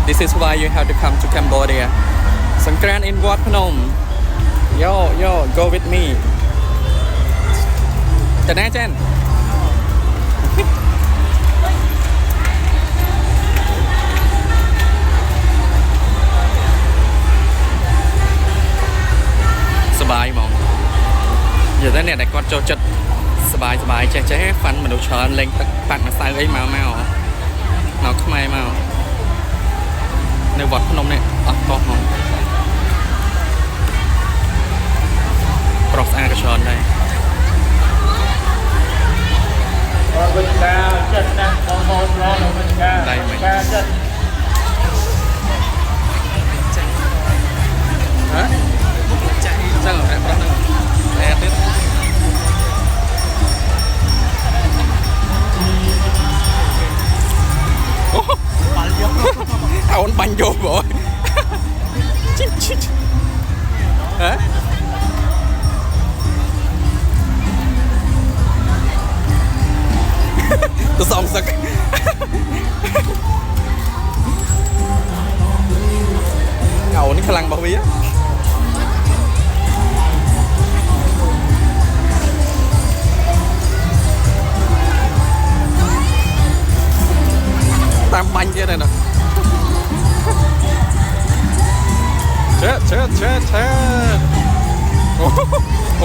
This is why you have to come to Cambodia. Songkran in Wat Phnom. Yo, go with me. Tana Chen. สบายมองอย่าได้เนี่ยแต่ก็โจดสบายเจ๊ฟันมันดูช้อนเล็งปัดมาใส่ไอ้มาเอาข้างในมาในวัดพนมเนี่ยตัดคอมองปลอกอากระชอนได้ได้ไหมฮะจังเหรอแป๊บนึงแอบนิดเอาบันโยบบ่ชิดฮะตัวสองสักเอานี่พลังบ่มีตามบันเยอะเลยนะเชิดโอ้โห